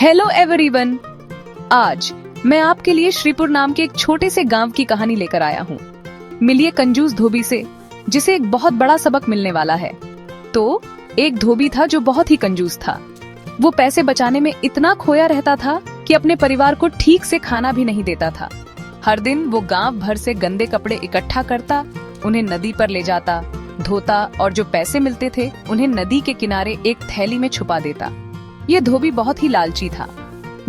Hello everyone. आज मैं आपके लिए श्रीपुर नाम के एक छोटे से गांव की कहानी लेकर आया हूँ। मिलिए कंजूस धोबी से, जिसे एक बहुत बड़ा सबक मिलने वाला है। तो एक धोबी था जो बहुत ही कंजूस था। वो पैसे बचाने में इतना खोया रहता था कि अपने परिवार को ठीक से खाना भी नहीं देता था। हर दिन वो गांव भर से गंदे कपड़े इकट्ठा करता, उन्हें नदी पर ले जाता, धोता और जो पैसे मिलते थे उन्हें नदी के किनारे एक थैली में छुपा देता। ये धोबी बहुत ही लालची था।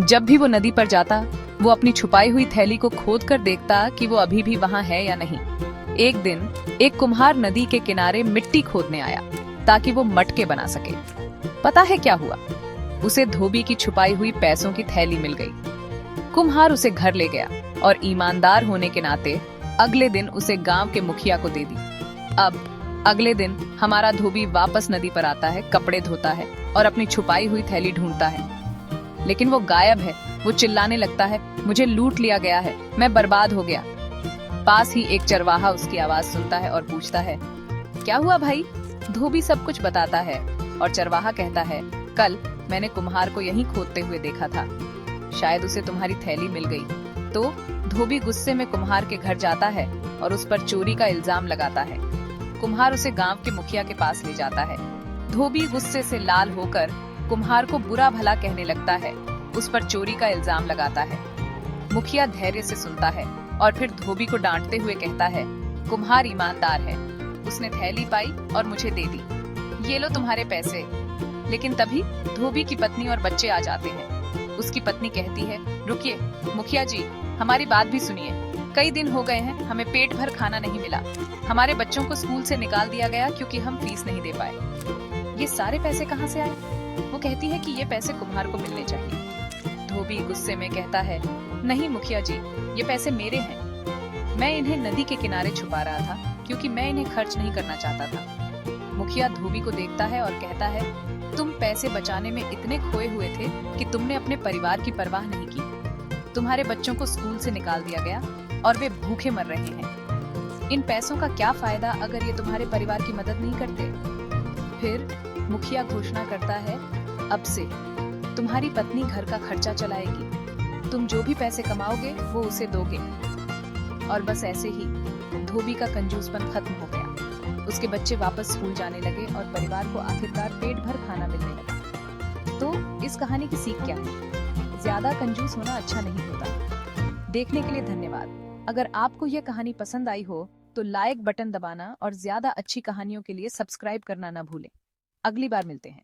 जब भी वो नदी पर जाता, वो अपनी छुपाई हुई थैली को खोद कर देखता कि वो अभी भी वहाँ है या नहीं। एक दिन एक कुम्हार नदी के किनारे मिट्टी खोदने आया ताकि वो मटके बना सके। पता है क्या हुआ? उसे धोबी की छुपाई हुई पैसों की थैली मिल गई। कुम्हार उसे घर ले गया और ईमानदार होने के नाते अगले दिन उसे गांव के मुखिया को दे दी। अब अगले दिन हमारा धोबी वापस नदी पर आता है, कपड़े धोता है और अपनी छुपाई हुई थैली ढूंढता है, लेकिन वो गायब है। वो चिल्लाने लगता है, मुझे लूट लिया गया है, मैं बर्बाद हो गया। पास ही एक चरवाहा उसकी आवाज सुनता है और पूछता है, क्या हुआ भाई? धोबी सब कुछ बताता है और चरवाहा कहता है, कल मैंने कुम्हार को यहीं खोदते हुए देखा था, शायद उसे तुम्हारी थैली मिल गई। तो धोबी गुस्से में कुम्हार के घर जाता है और उस पर चोरी का इल्जाम लगाता है। कुम्हार उसे गांव के मुखिया के पास ले जाता है। धोबी गुस्से से लाल होकर कुम्हार को बुरा भला कहने लगता है, उस पर चोरी का इल्जाम लगाता है। मुखिया धैर्य से सुनता है और फिर धोबी को डांटते हुए कहता है, कुम्हार ईमानदार है, उसने थैली पाई और मुझे दे दी, ये लो तुम्हारे पैसे। लेकिन तभी धोबी की पत्नी और बच्चे आ जाते हैं। उसकी पत्नी कहती है, रुकिए मुखिया जी, हमारी बात भी सुनिए। कई दिन हो गए हैं, हमें पेट भर खाना नहीं मिला। हमारे बच्चों को स्कूल से निकाल दिया गया क्योंकि हम फीस नहीं दे पाए। ये सारे पैसे कहाँ से आए? वो कहती है कि ये पैसे कुम्हार को मिलने चाहिए। धोबी गुस्से में कहता है, नहीं मुखिया जी, ये पैसे मेरे हैं। मैं इन्हें नदी के किनारे छुपा रहा था क्योंकि मैं इन्हें खर्च नहीं करना चाहता था। मुखिया धोबी को देखता है और कहता है, तुम पैसे बचाने में इतने खोए हुए थे कि तुमने अपने परिवार की परवाह नहीं की। तुम्हारे बच्चों को स्कूल से निकाल दिया गया और वे भूखे मर रहे हैं। इन पैसों का क्या फायदा अगर ये तुम्हारे परिवार की मदद नहीं करते? फिर मुखिया घोषणा करता है, अब से तुम्हारी पत्नी घर का खर्चा चलाएगी, तुम जो भी पैसे कमाओगे वो उसे दोगे। और बस ऐसे ही धोबी का कंजूसपन खत्म हो गया। उसके बच्चे वापस स्कूल जाने लगे और परिवार को आखिरकार पेट भर खाना मिलने लगा। तो इस कहानी की सीख क्या है? ज्यादा कंजूस होना अच्छा नहीं होता। देखने के लिए धन्यवाद। अगर आपको यह कहानी पसंद आई हो तो लाइक बटन दबाना और ज्यादा अच्छी कहानियों के लिए सब्सक्राइब करना ना भूलें। अगली बार मिलते हैं।